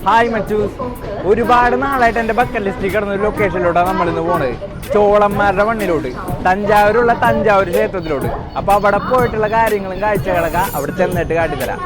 Hi മച്ചൂസ്, ഒരുപാട് നാളായിട്ട് എൻ്റെ ബക്കറ്റ് ലിസ്റ്റിൽ കിടന്ന ഒരു ലൊക്കേഷനിലോട്ടാണ് നമ്മളിന്ന് പോണത്. ചോളന്മാരുടെ മണ്ണിലോട്ട്, തഞ്ചാവൂരുള്ള തഞ്ചാവൂർ ക്ഷേത്രത്തിലോട്ട്. അപ്പോൾ അവിടെ പോയിട്ടുള്ള കാര്യങ്ങളും കാഴ്ചകളൊക്കെ അവിടെ ചെന്നിട്ട് കാട്ടിത്തരാം.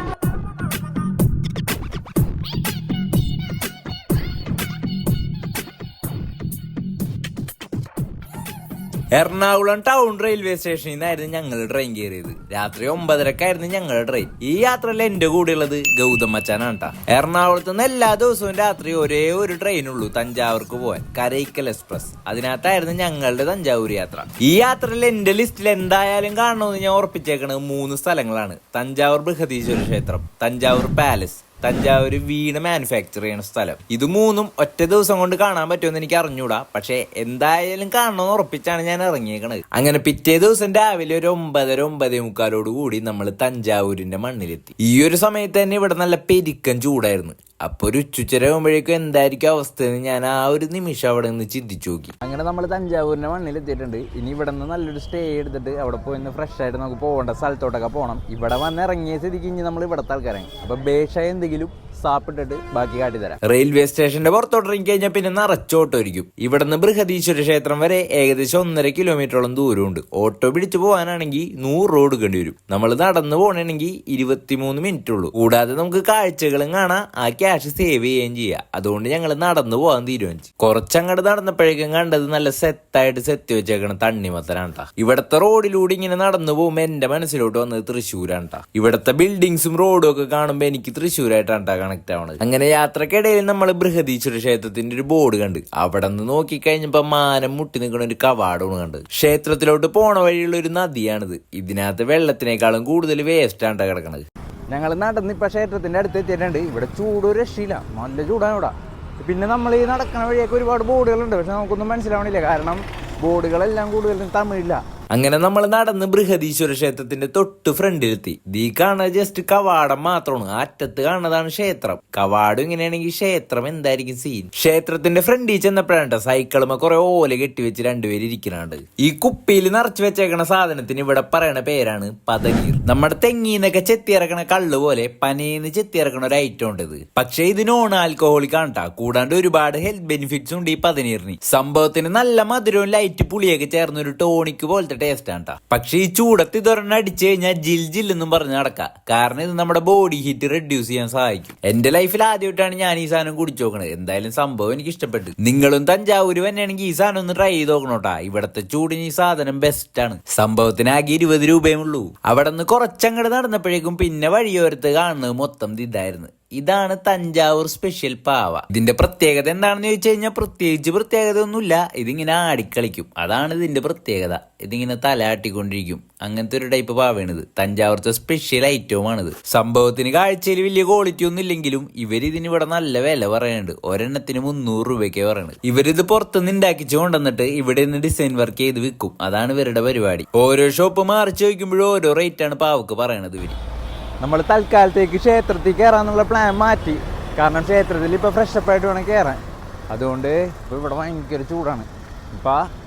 എറണാകുളം ടൗൺ റെയിൽവേ സ്റ്റേഷനിൽ നിന്നായിരുന്നു ഞങ്ങൾ ട്രെയിൻ കയറിയത്. രാത്രി 9:30 ഞങ്ങളുടെ ട്രെയിൻ. ഈ യാത്രയിൽ എന്റെ കൂടെയുള്ളത് ഗൗതം മച്ചാനാണ് കേട്ടാ. എറണാകുളത്ത് നിന്ന് എല്ലാ ദിവസവും രാത്രി ഒരേ ഒരു ട്രെയിനുള്ളൂ തഞ്ചാവൂർക്ക് പോവാൻ, കരൈക്കൽ എക്സ്പ്രസ്. അതിനകത്തായിരുന്നു ഞങ്ങളുടെ തഞ്ചാവൂർ യാത്ര. ഈ യാത്രയിൽ എന്റെ ലിസ്റ്റിൽ എന്തായാലും കാണണമെന്ന് ഞാൻ ഉറപ്പിച്ചേക്കണത് 3 സ്ഥലങ്ങളാണ്: തഞ്ചാവൂർ ബൃഹദീശ്വര ക്ഷേത്രം, തഞ്ചാവൂർ പാലസ്, തഞ്ചാവൂർ വീട് മാനുഫാക്ചർ ചെയ്യുന്ന സ്ഥലം. ഇത് 3ഉം ഒറ്റ ദിവസം കൊണ്ട് കാണാൻ പറ്റുമെന്ന് എനിക്ക് അറിഞ്ഞൂടാ, പക്ഷെ എന്തായാലും കാണണമെന്ന് ഉറപ്പിച്ചാണ് ഞാൻ ഇറങ്ങിയേക്കണത്. അങ്ങനെ പിറ്റേ ദിവസം രാവിലെ ഒരു 9:30-9:45 കൂടി നമ്മൾ തഞ്ചാവൂരിന്റെ മണ്ണിലെത്തി. ഈ ഒരു സമയത്ത് തന്നെ ഇവിടെ നല്ല പെരിക്കൻ ചൂടായിരുന്നു. അപ്പൊ ഒരു ഉച്ചരാകുമ്പോഴേക്കും എന്തായിരിക്കും അവസ്ഥ എന്ന് ഞാൻ ആ ഒരു നിമിഷം അവിടെ നിന്ന് ചിന്തിച്ചു നോക്കി. അങ്ങനെ നമ്മൾ തഞ്ചാവൂരിന്റെ മണ്ണിലെത്തിയിട്ടുണ്ട്. ഇനി ഇവിടെ നിന്ന് നല്ലൊരു സ്റ്റേ എടുത്തിട്ട് അവിടെ പോയി ഫ്രഷ് ആയിട്ട് നമുക്ക് പോകേണ്ട സ്ഥലത്തോട്ടൊക്കെ പോകണം. ഇവിടെ വന്ന് ഇറങ്ങിയ സ്ഥിതിക്ക് ഇനി നമ്മൾ ഇവിടുത്തെ ആൾക്കാരാണ്. അപ്പൊ ബേഷായ എന്തെങ്കിലും സാപ്പിട്ടിട്ട് ബാക്കി കാട്ടിത്തരാം. റെയിൽവേ സ്റ്റേഷന്റെ പുറത്തോട്ട് ഇറങ്ങി കഴിഞ്ഞാൽ പിന്നെ നിറച്ചോട്ടായിരിക്കും. ഇവിടുന്ന് ബൃഹദീശ്വര ക്ഷേത്രം വരെ ഏകദേശം 1.5 കിലോമീറ്ററോളം ദൂരമുണ്ട്. ഓട്ടോ പിടിച്ചു പോകാനാണെങ്കിൽ 100 രൂപ കൊടുക്കേണ്ടി വരും. നമ്മൾ നടന്നു പോകണമെങ്കിൽ 23 മിനിറ്റ് ഉള്ളൂ. കൂടാതെ നമുക്ക് കാഴ്ചകളും കാണാം, ആ ക്യാഷ് സേവ് ചെയ്യുകയും ചെയ്യാം. അതുകൊണ്ട് ഞങ്ങൾ നടന്നു പോകാൻ തീരുമാനിച്ചു. കുറച്ചങ്ങോട്ട് നടന്നപ്പോഴേക്കും കണ്ടത് നല്ല സെറ്റായിട്ട് സെറ്റ് വെച്ചേക്കണം തണ്ണിമത്തനാണ് ട്ടാ. ഇവിടത്തെ റോഡിലൂടെ ഇങ്ങനെ നടന്നു പോകുമ്പോ എന്റെ മനസ്സിലോട്ട് വന്നത് തൃശ്ശൂരാണ് ട്ടാ. ഇവിടത്തെ ബിൽഡിങ്സും റോഡും ഒക്കെ കാണുമ്പോ എനിക്ക് തൃശ്ശൂരായിട്ടാണ് ട്ടാ കണക്ട് ആവണത്. അങ്ങനെ യാത്രക്കിടയിൽ നമ്മൾ ബൃഹദീശ്വര ക്ഷേത്രത്തിന്റെ ഒരു ബോർഡ് കണ്ട്. അവിടെ നിന്ന് നോക്കിക്കഴിഞ്ഞപ്പോ മാനം മുട്ടി നിൽക്കുന്ന ഒരു കവാടമാണ് കണ്ടത്. ക്ഷേത്രത്തിലോട്ട് പോണ വഴിയുള്ള ഒരു നദിയാണിത്. ഇതിനകത്ത് വെള്ളത്തിനേക്കാളും കൂടുതൽ വേസ്റ്റ് ആണ് കിടക്കണത്. ഞങ്ങൾ നടന്ന് ഇപ്പൊ ക്ഷേത്രത്തിന്റെ അടുത്ത് എത്തിയിട്ടുണ്ട്. ഇവിടെ ചൂട് ഒരു രക്ഷയില്ല, നല്ല ചൂടാണ് ഇവിടെ. പിന്നെ നമ്മൾ ഈ നടക്കണ വഴിയൊക്കെ ഒരുപാട് ബോർഡുകളുണ്ട്, പക്ഷെ നമുക്കൊന്നും മനസ്സിലാവണില്ല, കാരണം ബോർഡുകളെല്ലാം കൂടുതലും തമിഴില്ല. അങ്ങനെ നമ്മൾ നടന്ന് ബൃഹദീശ്വര ക്ഷേത്രത്തിന്റെ തൊട്ട് ഫ്രണ്ടിലെത്തി. ഈ കാണുന്നത് ജസ്റ്റ് കവാടം മാത്രമാണ്. അറ്റത്ത് കാണുന്നതാണ് ക്ഷേത്രം. കവാടം ഇങ്ങനെയാണെങ്കിൽ ക്ഷേത്രം എന്തായിരിക്കും സീൻ? ക്ഷേത്രത്തിന്റെ ഫ്രണ്ടിൽ ചെന്നപ്പോഴാണ് സൈക്കിളുമ കുറെ ഓല കെട്ടിവെച്ച് 2 പേര് ഇരിക്കുന്നുണ്ട്. ഈ കുപ്പിയിൽ നിറച്ചു വെച്ചേക്കണ സാധനത്തിന് ഇവിടെ പറയണ പേരാണ് പതനീർ. നമ്മുടെ തെങ്ങീന്നൊക്കെ ചെത്തിയിറക്കണ കള്ള് പോലെ പനേന്ന് ചെത്തിയിറക്കണ ഒരു ഐറ്റം ഉണ്ട് ഇത്. പക്ഷെ ഇത് നോൺ ആൽക്കഹോളിക് ആണ്. കൂടാണ്ട് ഒരുപാട് ഹെൽത്ത് ബെനിഫിറ്റ്സ് ഉണ്ട് ഈ പതനീറിന്. സംഭവത്തിന് നല്ല മധുരവും ലൈറ്റ് പുളിയൊക്കെ ചേർന്ന ഒരു ടോണിക് പോലത്തെ ടേസ്റ്റ് ആണ്. പക്ഷെ ഈ ചൂടത്ത് ഇതൊരെണ്ണം അടിച്ചു കഴിഞ്ഞാൽ ജില്ലെന്നും പറഞ്ഞ് നടക്കാം. കാരണം ഇത് നമ്മുടെ ബോഡി ഹീറ്റ് റെഡ്യൂസ് ചെയ്യാൻ സഹായിക്കും. എന്റെ ലൈഫിൽ ആദ്യമായിട്ടാണ് ഞാൻ ഈ സാധനം കുടിച്ചു നോക്കണത്. എന്തായാലും സംഭവം എനിക്ക് ഇഷ്ടപ്പെട്ടു. നിങ്ങളും തഞ്ചാവൂര് തന്നെയാണെങ്കിൽ ഈ സാധനം ഒന്ന് ട്രൈ ചെയ്ത് നോക്കണോട്ടാ. ഇവിടത്തെ ചൂടിന് ഈ സാധനം ബെസ്റ്റ് ആണ്. സംഭവത്തിന് ആകെ 20 രൂപയേ ഉള്ളൂ. അവിടെ നിന്ന് കുറച്ചങ്ങട് നടന്നപ്പോഴേക്കും പിന്നെ വഴിയോരത്ത് കാണുന്നത് മൊത്തം ഇതായിരുന്നു. ഇതാണ് തഞ്ചാവൂർ സ്പെഷ്യൽ പാവ. ഇതിന്റെ പ്രത്യേകത എന്താണെന്ന് ചോദിച്ചു കഴിഞ്ഞാൽ പ്രത്യേകത ഒന്നുമില്ല. ഇതിങ്ങനെ ആടിക്കളിക്കും, അതാണ് ഇതിന്റെ പ്രത്യേകത. ഇതിങ്ങനെ തലയാട്ടിക്കൊണ്ടിരിക്കും. അങ്ങനത്തെ ഒരു ടൈപ്പ് പാവയാണിത്. തഞ്ചാവൂർത്തെ സ്പെഷ്യൽ ഐറ്റവുമാണിത്. സംഭവത്തിന് കാഴ്ചയിൽ വലിയ ക്വാളിറ്റി ഒന്നും ഇല്ലെങ്കിലും ഇവരിതിന് ഇവിടെ നല്ല വില പറയുന്നുണ്ട്. ഒരെണ്ണത്തിന് 300 രൂപയ്ക്ക് പറയുന്നത്. ഇവരിത് പുറത്തുനിന്ന് ഉണ്ടാക്കിച്ചു കൊണ്ടുവന്നിട്ട് ഇവിടെ നിന്ന് ഡിസൈൻ വർക്ക് ചെയ്ത് വിൽക്കും. അതാണ് ഇവരുടെ പരിപാടി. ഓരോ ഷോപ്പ് മാറിച്ച് ചോദിക്കുമ്പോഴും ഓരോ റേറ്റ് ആണ് പാവക്ക് പറയണത് ഇവര്. നമ്മൾ തൽക്കാലത്തേക്ക് ക്ഷേത്രത്തിൽ കയറാന്നുള്ള പ്ലാൻ മാറ്റി. കാരണം ക്ഷേത്രത്തിൽ ഇപ്പോൾ ഫ്രഷപ്പ് ആയിട്ട് വേണം കയറാൻ. അതുകൊണ്ട് ഇപ്പോൾ ഇവിടെ ഭയങ്കര ചൂടാണ്. ഇപ്പം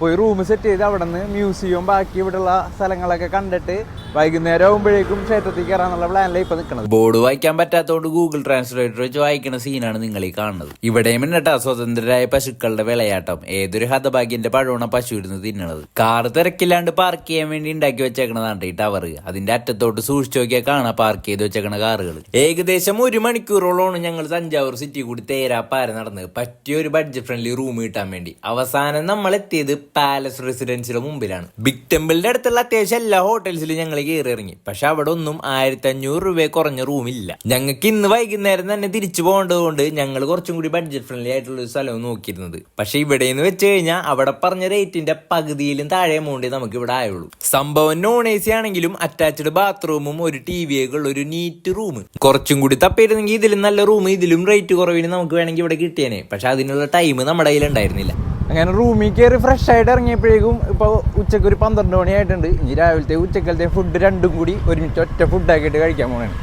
പോയി റൂം സെറ്റ് ചെയ്ത് അവിടെ നിന്ന് മ്യൂസിയം ബാക്കി ഇവിടെയുള്ള സ്ഥലങ്ങളൊക്കെ കണ്ടിട്ട് വൈകുന്നേരം ആകുമ്പോഴേക്കും ക്ഷേത്രത്തിൽ കയറാന്നുള്ള പ്ലാനിലാണ് ഇപ്പൊ നിൽക്കുന്നത്. ബോർഡ് വായിക്കാൻ പറ്റാത്തതുകൊണ്ട് ഗൂഗിൾ ട്രാൻസ്ലേറ്റർ വെച്ച് വായിക്കുന്ന സീനാണ് നിങ്ങൾ ഈ കാണുന്നത്. ഇവിടെയും എന്നിട്ടാ സ്വതന്ത്രരായ പശുക്കളുടെ വിളയാട്ടം. ഏതൊരു ഹതഭാഗ്യന്റെ പഴവണ പശു ഇരുന്ന് തിന്നണത്. കാറ് തിരക്കില്ലാണ്ട് പാർക്ക് ചെയ്യാൻ വേണ്ടി ഉണ്ടാക്കി വെച്ചേക്കണതാണ് ഈ ടവർ. അതിന്റെ അറ്റത്തോട്ട് സൂക്ഷിച്ചു നോക്കിയാൽ കാണാം പാർക്ക് ചെയ്ത് വെച്ചേക്കണ കാറുകൾ. ഏകദേശം 1 മണിക്കൂറോളമാണ് ഞങ്ങൾ തഞ്ചാവൂർ സിറ്റി കൂടി തേരാപ്പാര നടന്നത്, പറ്റിയ ഒരു ബഡ്ജറ്റ് ഫ്രണ്ട്ലി റൂം കിട്ടാൻ വേണ്ടി. അവസാനം നമ്മൾ എത്തിയത് പാലസ് റെസിഡൻസിയുടെ മുമ്പിലാണ്. ബിഗ് ടെമ്പിളിന്റെ അടുത്തുള്ള അത്യാവശ്യം എല്ലാ ഹോട്ടൽസിലും ഞങ്ങൾ കയറി ഇറങ്ങി. പക്ഷെ അവിടെ ഒന്നും 1500 രൂപ കുറഞ്ഞ റൂമില്ല. ഞങ്ങൾക്ക് ഇന്ന് വൈകുന്നേരം തന്നെ തിരിച്ചു പോകേണ്ടതുകൊണ്ട് ഞങ്ങൾ കുറച്ചും കൂടി ബഡ്ജറ്റ് ഫ്രണ്ട്ലി ആയിട്ടുള്ള ഒരു സ്ഥലവും നോക്കിയിരുന്നത്. പക്ഷെ ഇവിടെ നിന്ന് വെച്ച് കഴിഞ്ഞാൽ അവിടെ പറഞ്ഞ റേറ്റിന്റെ പകുതിയിലും താഴെ എമൗണ്ടേ നമുക്ക് ഇവിടെ ആയുള്ളൂ. സംഭവം നോൺ എ സി ആണെങ്കിലും അറ്റാച്ച്ഡ് ബാത്റൂമും ഒരു ടി-വി ഒക്കെ ഉള്ള ഒരു നീറ്റ് റൂം. കുറച്ചും കൂടി തപ്പിയിരുന്നെങ്കിൽ ഇതിലും നല്ല റൂം ഇതിലും റേറ്റ് കുറവിന് നമുക്ക് വേണമെങ്കിൽ ഇവിടെ കിട്ടിയേനെ. പക്ഷെ അതിനുള്ള ടൈം നമ്മുടെ കയ്യിൽ ഉണ്ടായിരുന്നില്ല. അങ്ങനെ റൂമിൽ കയറി ഫ്രഷ് ആയിട്ട് ഇറങ്ങിയപ്പോഴേക്കും ഇപ്പോൾ ഉച്ചക്ക് ഒരു 12 മണി ആയിട്ടുണ്ട്. ഇനി രാവിലത്തെ ഉച്ചക്കലത്തെ ഫുഡ് രണ്ടും കൂടി ഒരുമിച്ച് ഒറ്റ ഫുഡാക്കിയിട്ട് കഴിക്കാൻ പോകണേ.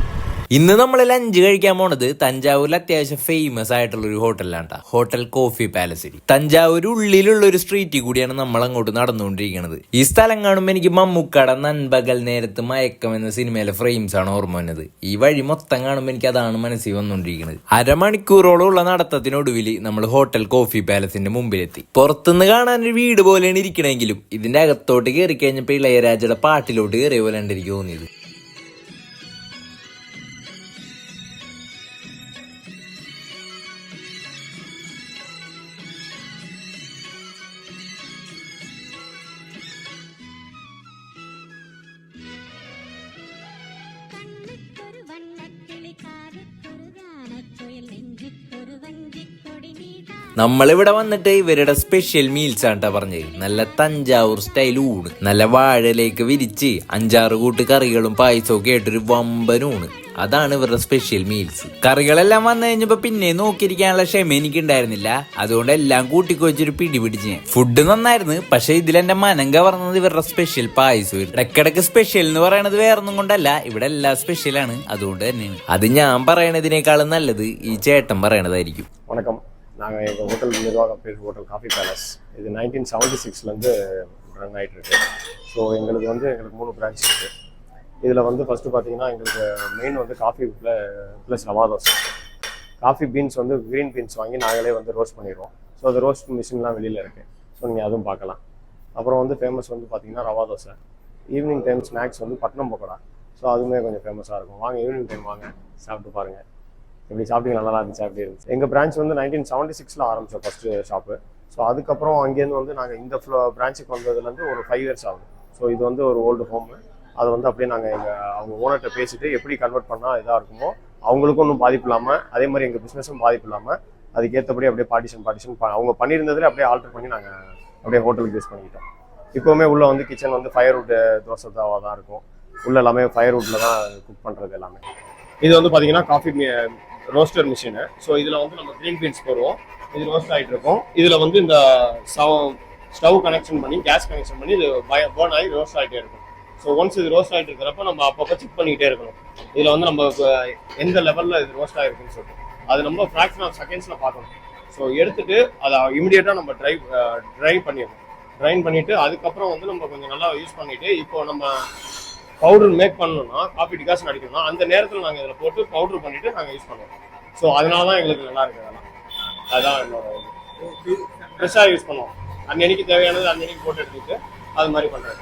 ഇന്ന് നമ്മൾ ലഞ്ച് കഴിക്കാൻ പോണത് തഞ്ചാവൂരിൽ അത്യാവശ്യം ഫേമസ് ആയിട്ടുള്ള ഒരു ഹോട്ടലിലാണ്, ഹോട്ടൽ കോഫി പാലസിൽ. തഞ്ചാവൂർ ഉള്ളിലുള്ള ഒരു സ്ട്രീറ്റിൽ കൂടിയാണ് നമ്മൾ അങ്ങോട്ട് നടന്നുകൊണ്ടിരിക്കുന്നത്. ഈ സ്ഥലം കാണുമ്പോൾ എനിക്ക് മമ്മൂക്കട നൻപകൽ നേരത്ത് മയക്കം എന്ന സിനിമയിലെ ഫ്രെയിംസ് ആണ് ഓർമ്മ വന്നത്. ഈ വഴി മൊത്തം കാണുമ്പോൾ എനിക്ക് അതാണ് മനസ്സിൽ വന്നുകൊണ്ടിരിക്കുന്നത്. അരമണിക്കൂറോളം ഉള്ള നടത്തത്തിനൊടുവിൽ നമ്മൾ ഹോട്ടൽ കോഫി പാലസിന്റെ മുമ്പിലെത്തി. പുറത്തുനിന്ന് കാണാൻ ഒരു വീട് പോലെയാണ് ഇരിക്കണമെങ്കിലും ഇതിന്റെ അകത്തോട്ട് കയറി കഴിഞ്ഞപ്പോൾ ഇളയരാജയുടെ പാട്ടിലോട്ട് കയറിയ പോലെ ഉണ്ട് എനിക്ക് തോന്നിയത്. നമ്മളിവിടെ വന്നിട്ട് ഇവരുടെ സ്പെഷ്യൽ മീൽസ് ആണ് പറഞ്ഞത്. നല്ല തഞ്ചാവൂർ സ്റ്റൈൽ ഊണ്, നല്ല വാഴയിലേക്ക് വിരിച്ച് 5-6 കൂട്ട് കറികളും പായസവും ഒക്കെ ആയിട്ടൊരു വമ്പൻ ഊണ്. അതാണ് ഇവരുടെ സ്പെഷ്യൽ മീൽസ്. കറികളെല്ലാം വന്നു കഴിഞ്ഞപ്പോ പിന്നെ നോക്കിയിരിക്കാനുള്ള ക്ഷമ എനിക്ക് ഉണ്ടായിരുന്നില്ല. അതുകൊണ്ട് എല്ലാം കൂട്ടിക്കൊഴിച്ചൊരു പിടി പിടിച്ച്. ഫുഡ് നന്നായിരുന്നു, പക്ഷെ ഇതിലെന്റെ മനം കവർന്നത് ഇവരുടെ സ്പെഷ്യൽ പായസം. ഇടക്കിടക്ക് സ്പെഷ്യൽ എന്ന് പറയണത് വേറൊന്നും കൊണ്ടല്ല, ഇവിടെ എല്ലാം സ്പെഷ്യലാണ്. അതുകൊണ്ട് തന്നെയാണ് അത് ഞാൻ പറയണതിനേക്കാളും നല്ലത് ഈ ചേട്ടൻ പറയണതായിരിക്കും. வணக்கம். நாங்கள் எங்கள் ஹோட்டல் நிர்வாகம் பேர் ஹோட்டல் காஃபி பேலஸ். இது 1976 ரன் ஆகிட்டு இருக்கு. ஸோ எங்களுக்கு 3 பிரான்ச் இருக்குது. இதில் ஃபஸ்ட்டு பார்த்தீங்கன்னா எங்களுக்கு main coffee plus rava dosa. Coffee beans green beans வாங்கி நாங்களே ரோஸ்ட் பண்ணிடுவோம். ஸோ அது ரோஸ்ட் மிஷின்லாம் வெளியில் இருக்குது. ஸோ நீங்கள் அதுவும் பார்க்கலாம். அப்புறம் ஃபேமஸ் பார்த்தீங்கன்னா rava dosa. Evening time snacks Patnam pakoda. So அதுவுமே கொஞ்சம் ஃபேமஸாக இருக்கும். வாங்க ஈவினிங் டைம் வாங்க, சாப்பிட்டு பாருங்கள். இப்படி சாப்பிட்டீங்க நல்லா இருந்துச்சு. அப்படி இருந்துச்சு. எங்கள் பிரான்ச் 1976 ஆரம்பித்தோம் ஃபஸ்ட்டு ஷாப்பு. ஸோ அதுக்கப்புறம் அங்கேருந்து நாங்கள் இந்த பிரான்ச்சுக்கு வந்ததுலேருந்து ஒரு 5 இயர்ஸ் ஆகுது. ஸோ இது ஒரு ஓல்டு ஹோமு. அதை அப்படியே நாங்கள் அவங்க ஓனர்கிட்ட பேசிட்டு எப்படி கன்வெர்ட் பண்ணால் இதாக இருக்குமோ அவங்களுக்கும் ஒன்றும் பாதிப்பு இல்லாமல், அதே மாதிரி எங்கள் பிஸ்னஸும் பாதிப்பு இல்லாமல் அதுக்கேற்றபடி அப்படியே பார்ட்டிஷன் அவங்க பண்ணியிருந்ததில் அப்படியே ஆல்டர் பண்ணி நாங்கள் அப்படியே ஹோட்டலுக்கு யூஸ் பண்ணிக்கிட்டோம். இப்போவுமே உள்ளே கிச்சன் ஃபயர்வுட் தோசை தாவா தான் இருக்கும். உள்ள எல்லாமே ஃபயர்வுட்டில் தான் குக் பண்ணுறது எல்லாமே. இது பார்த்தீங்கன்னா காஃபி ரோஸ்டர் மிஷினு. ஸோ இதில் நம்ம க்ரீன் பீன்ஸ் போடுவோம். இது ரோஸ்ட் ஆகிட்டு இருக்கும். இதில் இந்த ஸ்டவ் கனெக்ஷன் பண்ணி கேஸ் கனெக்ஷன் பண்ணி இது பர்ன் ஆகி ரோஸ்ட் ஆகிட்டே இருக்கும். ஸோ ஒன்ஸ் இது ரோஸ்ட் ஆகிட்டு இருக்கிறப்ப நம்ம அப்பப்போ செக் பண்ணிக்கிட்டே இருக்கணும். இதில் நம்ம எந்த லெவலில் இது ரோஸ்ட் ஆகிருக்குன்னு சொல்லிட்டு அது நம்ம ஃப்ராக்ஷன் ஆஃப் செகண்ட்ஸில் பார்க்கணும். ஸோ எடுத்துட்டு அதை இமிடியேட்டாக நம்ம ட்ரை பண்ணிடணும். ட்ரைன் பண்ணிவிட்டு அதுக்கப்புறம் நம்ம கொஞ்சம் நல்லா யூஸ் பண்ணிவிட்டு இப்போ நம்ம பவுடர் மேக் பண்ணணும்னா, காஃபி டிகாஷன் அடிக்கணும்னா அந்த நேரத்தில் நாங்கள் இதில் போட்டு பவுடர் பண்ணிவிட்டு நாங்கள் யூஸ் பண்ணுவோம். ஸோ அதனால தான் எங்களுக்கு நல்லா இருக்குது. அதெல்லாம் அதுதான் என்னோட ஃப்ரெஷ்ஷாக யூஸ் பண்ணுவோம். அன்னன்னைக்கு தேவையானது அன்னன்னைக்கு போட்டு எடுத்துக்கிட்டு அது மாதிரி பண்ணுறது.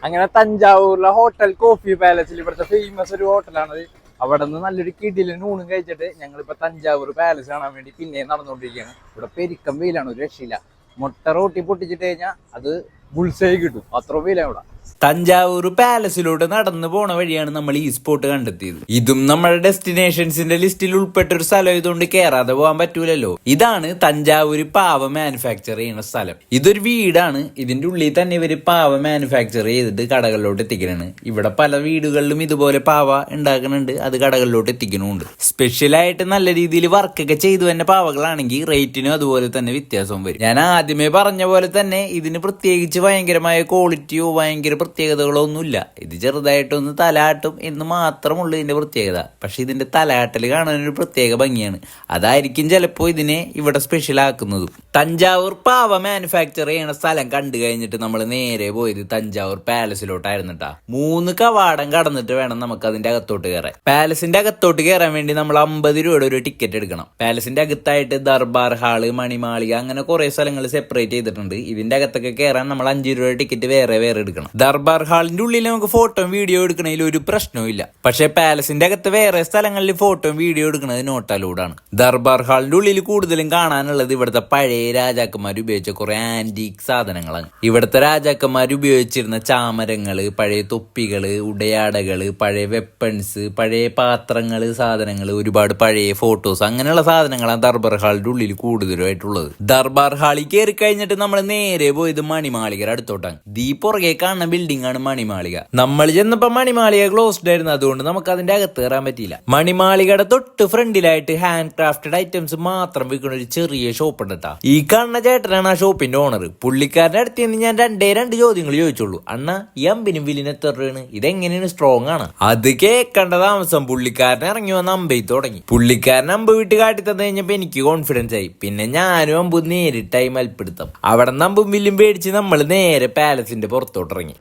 അങ്ങനെ തഞ്ചാവൂരിലെ ഹോട്ടൽ കോഫി പാലസിൽ ഇവിടുത്തെ ഫേമസ് ഒരു ഹോട്ടലാണത്. അവിടെ നിന്ന് നല്ലൊരു കിടിലൻ ഊണും കഴിച്ചിട്ട് ഞങ്ങളിപ്പോൾ തഞ്ചാവൂർ പാലസ് കാണാൻ വേണ്ടി പിന്നെ നടന്നുകൊണ്ടിരിക്കുകയാണ്. ഇവിടെ പെരിക്കം വെയിലാണ്, ഒരു രക്ഷയില്ല. മുട്ട റോട്ടി പൊട്ടിച്ചിട്ട് കഴിഞ്ഞാൽ അത് ബുൾസൈ കിട്ടും, അത്ര വെയിലാണ് ഇവിടെ. തഞ്ചാവൂർ പാലസിലൂടെ നടന്നു പോണ വഴിയാണ് നമ്മൾ ഈ സ്പോട്ട് കണ്ടെത്തിയത്. ഇതും നമ്മുടെ ഡെസ്റ്റിനേഷൻസിന്റെ ലിസ്റ്റിൽ ഉൾപ്പെട്ട ഒരു സ്ഥലം ഇതുകൊണ്ട് കേറാതെ പോകാൻ പറ്റൂലല്ലോ. ഇതാണ് തഞ്ചാവൂർ പാവ മാനുഫാക്ചർ ചെയ്യുന്ന സ്ഥലം. ഇതൊരു വീടാണ്. ഇതിന്റെ ഉള്ളിൽ തന്നെ ഇവര് പാവ മാനുഫാക്ചർ ചെയ്തിട്ട് കടകളിലോട്ട് എത്തിക്കണാണ്. ഇവിടെ പല വീടുകളിലും ഇതുപോലെ പാവ ഉണ്ടാക്കുന്നുണ്ട്, അത് കടകളിലോട്ട് എത്തിക്കണുണ്ട്. സ്പെഷ്യലായിട്ട് നല്ല രീതിയിൽ വർക്കൊക്കെ ചെയ്തു തന്നെ പാവകളാണെങ്കിൽ റേറ്റിനും അതുപോലെ തന്നെ വ്യത്യാസവും വരും. ഞാൻ ആദ്യമേ പറഞ്ഞ പോലെ തന്നെ ഇതിന് പ്രത്യേകിച്ച് ഭയങ്കരമായ ക്വാളിറ്റിയോ ഭയങ്കര പ്രത്യേകതകളോ ഒന്നുമില്ല. ഇത് ചെറുതായിട്ടൊന്ന് തലാട്ടും എന്ന് മാത്രമുള്ളൂ ഇതിന്റെ പ്രത്യേകത. പക്ഷെ ഇതിന്റെ തലാട്ടൽ കാണാനൊരു പ്രത്യേക ഭംഗിയാണ്. അതായിരിക്കും ചിലപ്പോൾ ഇതിനെ ഇവിടെ സ്പെഷ്യൽ ആക്കുന്നതും. തഞ്ചാവൂർ പാവ മാനുഫാക്ചർ ചെയ്യണ സ്ഥലം കണ്ടു കഴിഞ്ഞിട്ട് നമ്മൾ നേരെ പോയത് തഞ്ചാവൂർ പാലസിലോട്ടായിരുന്നിട്ടാ. 3 കവാടം കടന്നിട്ട് വേണം നമുക്ക് അതിന്റെ അകത്തോട്ട് കയറാൻ. പാലസിന്റെ അകത്തോട്ട് കയറാൻ വേണ്ടി നമ്മൾ 50 രൂപയുടെ ഒരു ടിക്കറ്റ് എടുക്കണം. പാലസിന്റെ അകത്തായിട്ട് ദർബാർ ഹാള്, മണിമാളിക അങ്ങനെ കുറെ സ്ഥലങ്ങൾ സെപ്പറേറ്റ് ചെയ്തിട്ടുണ്ട്. ഇതിന്റെ അകത്തൊക്കെ കയറാൻ നമ്മൾ 5 രൂപയുടെ ടിക്കറ്റ് വേറെ എടുക്കണം. ദർബാർ ഹാളിന്റെ ഉള്ളിൽ നമുക്ക് ഫോട്ടോയും വീഡിയോ എടുക്കണതിൽ ഒരു പ്രശ്നവും ഇല്ല. പക്ഷെ പാലസിന്റെ അകത്ത് വേറെ സ്ഥലങ്ങളിൽ ഫോട്ടോയും വീഡിയോ എടുക്കുന്നത് നോട്ട് അലൗഡാണ്. ദർബാർ ഹാളിന്റെ ഉള്ളിൽ കൂടുതലും കാണാനുള്ളത് ഇവിടുത്തെ പഴയ രാജാക്കന്മാർ ഉപയോഗിച്ച കുറെ ആന്റീക് സാധനങ്ങളാണ്. ഇവിടുത്തെ രാജാക്കന്മാർ ഉപയോഗിച്ചിരുന്ന ചാമരങ്ങള്, പഴയ തൊപ്പികള്, ഉടയാടകള്, പഴയ വെപ്പൺസ്, പഴയ പാത്രങ്ങള്, സാധനങ്ങള്, ഒരുപാട് പഴയ ഫോട്ടോസ്, അങ്ങനെയുള്ള സാധനങ്ങളാണ് ദർബാർ ഹാളിന്റെ ഉള്ളിൽ കൂടുതലായിട്ടുള്ളത്. ദർബാർ ഹാളിൽ കയറി കഴിഞ്ഞിട്ട് നമ്മൾ നേരെ പോയത് മണിമാളികയുടെ അടുത്തോട്ടാണ്. ദീ പുറകെ കാണുന്ന ബിൽഡിംഗ് ആണ് മണിമാളിക. നമ്മൾ ചെന്നപ്പോ മണിമാളിക ക്ലോസ്ഡ് ആയിരുന്നു, അതുകൊണ്ട് നമുക്ക് അതിന്റെ അകത്ത് കയറാൻ പറ്റിയില്ല. മണിമാളികയുടെ തൊട്ട് ഫ്രണ്ടിലായിട്ട് ഹാൻഡ് ക്രാഫ്റ്റഡ് ഐറ്റംസ് മാത്രം വിൽക്കുന്ന ഒരു ചെറിയ ഷോപ്പ് ഉണ്ട് കേട്ടാ. ഈ കാണുന്ന ചേട്ടനാണ് ആ ഷോപ്പിന്റെ ഓണർ. പുള്ളിക്കാരന്റെ അടുത്ത് നിന്ന് ഞാൻ രണ്ട് ചോദ്യങ്ങൾ ചോദിച്ചുള്ളൂ. അണ്ണ, ഈ അമ്പിനും വില്ലിന് എത്ര രൂപയാണ്? ഇതെങ്ങനെയാണ്, സ്ട്രോങ് ആണ്? അത് കേൾക്കേണ്ട താമസം പുള്ളിക്കാരൻ ഇറങ്ങി വന്ന് അമ്പയി തുടങ്ങി. പുള്ളിക്കാരൻ അമ്പ് വിട്ട് കാട്ടി തന്നു കഴിഞ്ഞപ്പോ എനിക്ക് കോൺഫിഡൻസ് ആയി. പിന്നെ ഞാനും അമ്പ് നേരിട്ടായി മൽപ്പിടുത്തം. അവിടെ അമ്പും വില്ലും പേടിച്ച് നമ്മൾ നേരെ പാലസിന്റെ പുറത്തോട്ടിറങ്ങി.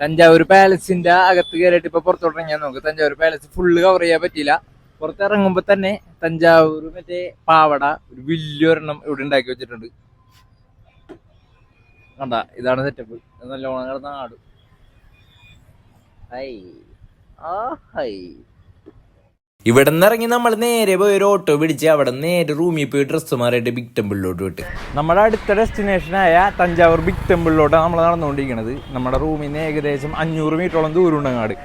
തഞ്ചാവൂർ പാലസിന്റെ അകത്ത് കയറിയിട്ട് ഇപ്പൊ പുറത്തോട്ടിറങ്ങിയാൽ നമുക്ക് തഞ്ചാവൂർ പാലസ് ഫുള്ള് കവർ ചെയ്യാൻ പറ്റിയില്ല. പുറത്തിറങ്ങുമ്പോ തന്നെ തഞ്ചാവൂർ മറ്റേ പാവട ഒരു വലിയൊരെണ്ണം ഇവിടെ ഉണ്ടാക്കി വെച്ചിട്ടുണ്ട്. കണ്ട, ഇതാണ് സെറ്റപ്പ്. നല്ലോണം കിടന്ന ആട്. ഇവിടെ നിന്ന് ഇറങ്ങി നമ്മൾ നേരെ പോയി ഒരു ഓട്ടോ പിടിച്ച് അവിടെ നേരെ റൂമിൽ പോയി ഡ്രസ്സ് മാറിയിട്ട് ബിഗ് ടെമ്പിളിലോട്ട് വിട്ട്. നമ്മുടെ അടുത്ത ഡെസ്റ്റിനേഷനായ തഞ്ചാവൂർ ബിഗ് ടെമ്പിളിലോട്ടാണ് നമ്മൾ നടന്നുകൊണ്ടിരിക്കുന്നത്. നമ്മുടെ റൂമിൽ നിന്ന് ഏകദേശം 500 മീറ്ററോളം ദൂരം ഉണ്ട് അങ്ങാട്.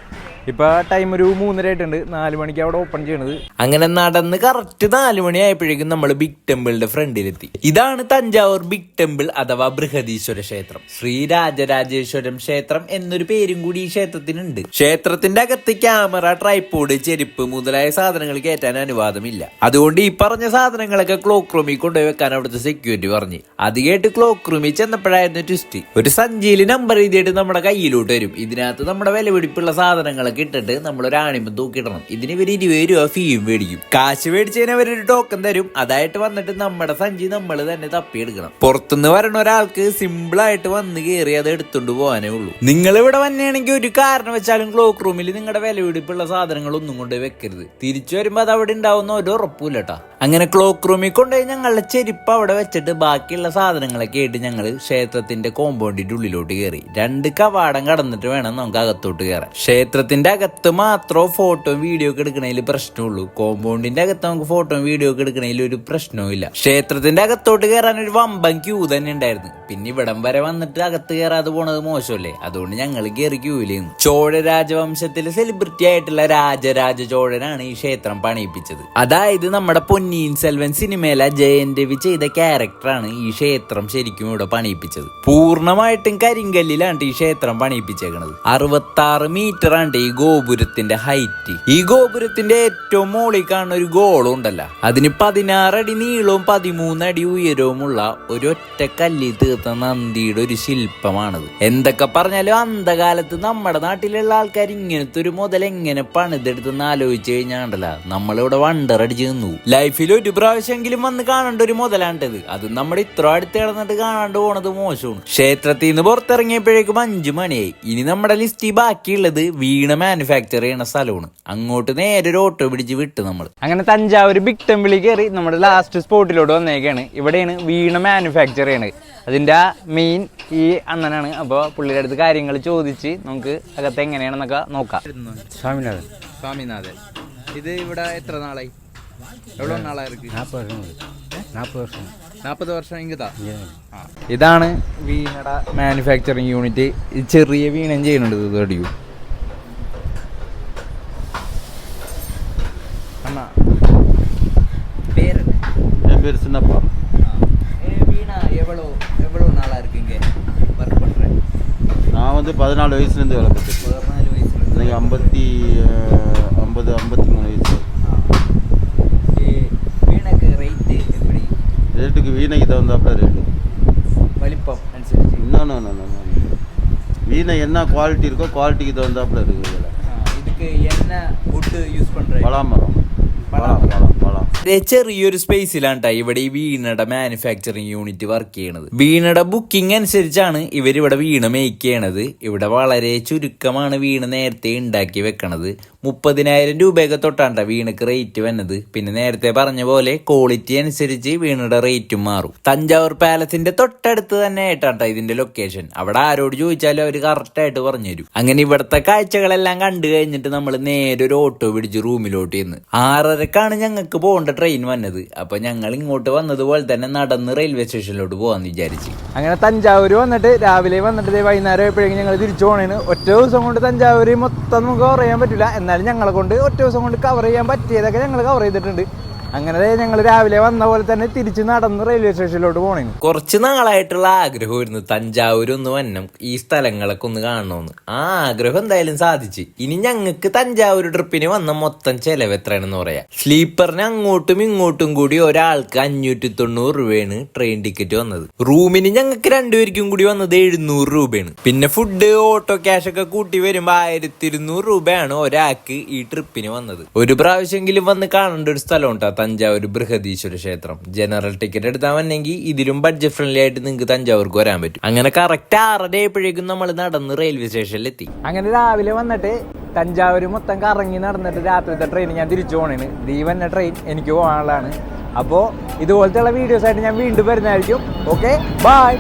ഇപ്പൊ ടൈം ഒരു 3:30 ആയിട്ടുണ്ട്. 4 മണിക്ക് അവിടെ ഓപ്പൺ ചെയ്യണത്. അങ്ങനെ നടന്ന് കറക്റ്റ് 4 മണി ആയപ്പോഴേക്കും നമ്മൾ ബിഗ് ടെമ്പിളിന്റെ ഫ്രണ്ടിലെത്തി. ഇതാണ് തഞ്ചാവൂർ ബിഗ് ടെമ്പിൾ അഥവാ ബൃഹദീശ്വര ക്ഷേത്രം. ശ്രീരാജരാജേശ്വരം ക്ഷേത്രം എന്നൊരു പേരും കൂടി ഈ ക്ഷേത്രത്തിനുണ്ട്. ക്ഷേത്രത്തിന്റെ അകത്ത് ക്യാമറ, ട്രൈപോഡ്, ചെരുപ്പ് മുതലായ സാധനങ്ങൾ കയറ്റാൻ അനുവാദമില്ല. അതുകൊണ്ട് ഈ പറഞ്ഞ സാധനങ്ങളൊക്കെ ക്ലോക്ക് റൂമിൽ കൊണ്ടുപോയി വെക്കാൻ അവിടുത്തെ സെക്യൂരിറ്റി പറഞ്ഞു. അത് കേട്ട് ക്ലോക്ക് റൂമിൽ ചെന്നപ്പോഴായിരുന്നു ട്വിസ്റ്റ്. ഒരു സഞ്ചിയിൽ നമ്പർ എഴുതിയിട്ട് നമ്മുടെ കയ്യിലോട്ട് വരും. ഇതിനകത്ത് നമ്മുടെ വിലപിടിപ്പുള്ള സാധനങ്ങളൊക്കെ ഇട്ടിട്ട് നമ്മൾ ഒരു ആണിമ്പം തൂക്കിയിടണം. ഇതിന് ഇവർ 20 രൂപ ഫീയും മേടിക്കും. കാശ് മേടിച്ചതിന് അവരൊരു ടോക്കൺ തരും. അതായിട്ട് വന്നിട്ട് നമ്മുടെ സഞ്ചി നമ്മൾ തന്നെ തപ്പിയെടുക്കണം. പുറത്തുനിന്ന് വരണ ഒരാൾക്ക് സിമ്പിൾ ആയിട്ട് വന്ന് കയറി അത് എടുത്തുകൊണ്ട് പോകാനേ ഉള്ളൂ. നിങ്ങൾ ഇവിടെ വന്നെയാണെങ്കിൽ ഒരു കാരണം വെച്ചാലും ക്ലോക്ക് റൂമിൽ നിങ്ങളുടെ വിലപിടിപ്പുള്ള സാധനങ്ങൾ ഒന്നും കൊണ്ട് വെക്കരുത്. തിരിച്ചു വരുമ്പോ അത് അവിടെ ഉണ്ടാവുന്ന ഒരു ഉറപ്പില്ല കേട്ടാ. അങ്ങനെ ക്ലോക്ക് റൂമിൽ കൊണ്ടുപോയി ഞങ്ങളുടെ ചെരുപ്പ് അവിടെ വെച്ചിട്ട് ബാക്കിയുള്ള സാധനങ്ങളൊക്കെ ആയിട്ട് ഞങ്ങൾ ക്ഷേത്രത്തിന്റെ കോമ്പൗണ്ടിന്റെ ഉള്ളിലോട്ട് കയറി. 2 കവാടം കടന്നിട്ട് വേണം നമുക്ക് അകത്തോട്ട് കയറാൻ. ക്ഷേത്രത്തിന്റെ അകത്ത് മാത്രം ഫോട്ടോ വീഡിയോ ഒക്കെ എടുക്കണതിൽ പ്രശ്നമുള്ളൂ. കോമ്പൗണ്ടിന്റെ അകത്ത് നമുക്ക് ഫോട്ടോ വീഡിയോ ഒക്കെ എടുക്കണതിൽ ഒരു പ്രശ്നവും ഇല്ല. ക്ഷേത്രത്തിന്റെ അകത്തോട്ട് കയറാൻ ഒരു വമ്പൻ ക്യൂ തന്നെ ഉണ്ടായിരുന്നു. പിന്നെ ഇവിടം വരെ വന്നിട്ട് അകത്ത് കയറാതെ പോണത് മോശമല്ലേ, അതുകൊണ്ട് ഞങ്ങൾ കയറി ക്യൂവിൽ നിന്നു. ചോഴ രാജവംശത്തിലെ സെലിബ്രിറ്റി ആയിട്ടുള്ള രാജരാജ ചോഴനാണ് ഈ ക്ഷേത്രം പണിയിപ്പിച്ചത്. അതായത് നമ്മുടെ പൊന്നിയിൻ സെൽവൻ സിനിമയിലെ ജയൻ രവി ചെയ്ത ക്യാരക്ടറാണ് ഈ ക്ഷേത്രം ശരിക്കും ഇവിടെ പണിയിപ്പിച്ചത്. പൂർണ്ണമായിട്ടും കരിങ്കല്ലിലാണ് ഈ ക്ഷേത്രം പണിയിപ്പിച്ചേക്കണത്. 66 മീറ്റർ ആണ് ഈ ഗോപുരത്തിന്റെ ഹൈറ്റ്. ഈ ഗോപുരത്തിന്റെ ഏറ്റവും മുകളിൽ കാണുന്ന ഒരു ഗോളം ഉണ്ടല്ലോ, അതിന് 16 അടി നീളവും 13 അടി ഉയരവുമുള്ള ഒരൊറ്റ കല്ലിൽ തീർത്ത നന്ദിയുടെ ഒരു ശില്പമാണത്. എന്തൊക്കെ പറഞ്ഞാലും അന്ധകാലത്ത് നമ്മുടെ നാട്ടിലുള്ള ആൾക്കാർ ഇങ്ങനത്തെ ഒരു മുതൽ എങ്ങനെ പണിതെടുത്തെന്ന് ആലോചിച്ച് കഴിഞ്ഞാണ്ടല്ല നമ്മളിവിടെ വണ്ടർ അടിച്ച് നിന്നു. ലൈഫിൽ ഒരു പ്രാവശ്യമെങ്കിലും വന്ന് കാണേണ്ട ഒരു മുതലാണ്ടത്. അത് നമ്മുടെ ഇത്ര അടുത്ത് കിടന്നിട്ട് കാണാണ്ട് പോണത് മോശമാണ്. ക്ഷേത്രത്തിൽ നിന്ന് പുറത്തിറങ്ങിയപ്പോഴേക്കും 5 മണിയായി. ഇനി നമ്മുടെ ലിസ്റ്റിൽ ബാക്കിയുള്ളത് വീണ മാനുഫാക്ചർ ചെയ്യുന്ന സ്ഥലമാണ്. അങ്ങോട്ട് നേരെ ഒരു ഓട്ടോ പിടിച്ച് വിട്ട് നമ്മൾ. അങ്ങനെ തഞ്ചാവൂർ ബിഗ് ടെമ്പിളിൽ കയറി നമ്മുടെ ലാസ്റ്റ് സ്പോട്ടിലോട്ട് വന്നേക്കാണ്. ഇവിടെയാണ് വീണ മാനുഫാക്ചർ ചെയ്യണത്. അതിന്റെ മെയിൻ ഈ അണ്ണനാണ്. അപ്പോൾ പുള്ളിയുടെ അടുത്ത് കാര്യങ്ങൾ ചോദിച്ച് നമുക്ക് അകത്ത് എങ്ങനെയാണെന്നൊക്കെ നോക്കാം. സ്വാമിനാഥൻ, ഇത് ഇവിടെ എത്ര നാളായി? എവിടെ നാളായിരിക്കും? 40 വർഷം ഇങ്ങതാ. ഇതാണ് വീണയുടെ മാനുഫാക്ചറിങ് യൂണിറ്റ്. ചെറിയ വീണയും ചെയ്യുന്നുണ്ട്. ഇത് അടിക്കൂ അണ്ണാ. പേരല്ലേ? என் பேர் சின்னப்பா. வீணா எவ்வளோ நாளா இருக்கீங்க ஒர்க் பண்ணுறேன்? நான் வந்து 14 வயசுலேருந்து வேலை பார்த்துருக்கேன். 14 வயசுலேருந்து. நீங்கள் 53 வயசு. வீணைக்கு ரேட்டு எப்படி? ரேட்டுக்கு வீணைக்கு தகுந்தாப்புல ரேட்டு. வலிப்பம் அனுசரிச்சு? இன்னும் வீணை என்ன குவாலிட்டி இருக்கோ குவாலிட்டிக்கு தகுந்தாப்புல இருக்குது இதில். இதுக்கு என்ன வுட்டு யூஸ் பண்ணுறேன்? பலாமரம். ചെറിയൊരു സ്പേസിലാണ് ഇവിടെ ഈ വീണയുടെ മാനുഫാക്ചറിങ് യൂണിറ്റ് വർക്ക് ചെയ്യണത്. വീണയുടെ ബുക്കിംഗ് അനുസരിച്ചാണ് ഇവരിവിടെ വീണ മേക്ക് ചെയ്യണത്. ഇവിടെ വളരെ ചുരുക്കമാണ് വീണ നേരത്തെ ഉണ്ടാക്കി വെക്കണത്. 30,000 രൂപയൊക്കെ തൊട്ടാണ്ട വീണക്ക് റേറ്റ് വന്നത്. പിന്നെ നേരത്തെ പറഞ്ഞ പോലെ ക്വാളിറ്റി അനുസരിച്ച് വീണയുടെ റേറ്റും മാറും. തഞ്ചാവൂർ പാലസിന്റെ തൊട്ടടുത്ത് തന്നെ ആയിട്ടാ ഇതിന്റെ ലൊക്കേഷൻ. അവിടെ ആരോട് ചോദിച്ചാലും അവര് കറക്റ്റ് ആയിട്ട് പറഞ്ഞു തരും. അങ്ങനെ ഇവിടുത്തെ കാഴ്ചകളെല്ലാം കണ്ടു കഴിഞ്ഞിട്ട് നമ്മൾ നേരെ ഒരു ഓട്ടോ പിടിച്ച് റൂമിലോട്ട് ചെന്ന് 6:30ക്കാണ് ഞങ്ങൾക്ക് പോകേണ്ട ട്രെയിൻ വന്നത്. അപ്പൊ ഞങ്ങൾ ഇങ്ങോട്ട് വന്നതുപോലെ തന്നെ നടന്ന് റെയിൽവേ സ്റ്റേഷനിലോട്ട് പോകാന്ന് വിചാരിച്ചു. അങ്ങനെ തഞ്ചാവൂർ വന്നിട്ട് രാവിലെ വന്നിട്ട് വൈകുന്നേരം ആയപ്പോഴേക്കും ഞങ്ങൾ തിരിച്ചു പോകണേന്. ഒറ്റ ദിവസം കൊണ്ട് തഞ്ചാവൂർ മൊത്തം നമുക്ക് കവർ ചെയ്യാൻ പറ്റില്ല, എന്നാലും ഞങ്ങളെ കൊണ്ട് ഒറ്റ ദിവസം കൊണ്ട് കവർ ചെയ്യാൻ പറ്റിയതൊക്കെ ഞങ്ങൾ കവർ ചെയ്തിട്ടുണ്ട്. അങ്ങനെ ഞങ്ങൾ രാവിലെ വന്ന പോലെ തന്നെ തിരിച്ച് നടന്ന് റെയിൽവേ സ്റ്റേഷനിലോട്ട് പോണേ. കുറച്ച് നാളായിട്ടുള്ള ആഗ്രഹമായിരുന്നു തഞ്ചാവൂർ ഒന്ന് വരണം, ഈ സ്ഥലങ്ങളൊക്കെ ഒന്ന് കാണണമെന്ന്. ആ ആഗ്രഹം എന്തായാലും സാധിച്ചു. ഇനി ഞങ്ങൾക്ക് തഞ്ചാവൂർ ട്രിപ്പിന് വന്ന മൊത്തം ചെലവ് എത്രയാണെന്ന് പറയാം. സ്ലീപ്പറിന് അങ്ങോട്ടും ഇങ്ങോട്ടും കൂടി ഒരാൾക്ക് 590 രൂപയാണ് ട്രെയിൻ ടിക്കറ്റ് വന്നത്. റൂമിന് ഞങ്ങൾക്ക് രണ്ടുപേർക്കും കൂടി വന്നത് 700 രൂപയാണ്. പിന്നെ ഫുഡ്, ഓട്ടോ ക്യാഷ് ഒക്കെ കൂട്ടി വരുമ്പോ 1200 രൂപയാണ് ഒരാൾക്ക് ഈ ട്രിപ്പിന് വന്നത്. ഒരു പ്രാവശ്യമെങ്കിലും വന്ന് കാണേണ്ട ഒരു സ്ഥലം ഉണ്ടാ തഞ്ചാവൂർ ബൃഹദീശ്വര ക്ഷേത്രം. ജനറൽ ടിക്കറ്റ് എടുത്താൽ വന്നെങ്കിൽ ഇതിലും ബഡ്ജറ്റ് ഫ്രണ്ട്ലി ആയിട്ട് നിങ്ങൾക്ക് തഞ്ചാവൂർക്ക് വരാൻ പറ്റും. അങ്ങനെ കറക്റ്റ് 6:30 ആയപ്പോഴേക്കും നമ്മൾ നടന്ന് റെയിൽവേ സ്റ്റേഷനിലെത്തി. അങ്ങനെ രാവിലെ വന്നിട്ട് തഞ്ചാവൂർ മൊത്തം കറങ്ങി നടന്നിട്ട് രാത്രിത്തെ ട്രെയിൻ ഞാൻ തിരിച്ചു പോകണേന്. ദീവന്ന ട്രെയിൻ എനിക്ക് പോകാനുള്ളതാണ്. അപ്പോൾ ഇതുപോലത്തെ ഉള്ള വീഡിയോസ് ആയിട്ട് ഞാൻ വീണ്ടും വരുന്നതായിരിക്കും. Okay, by.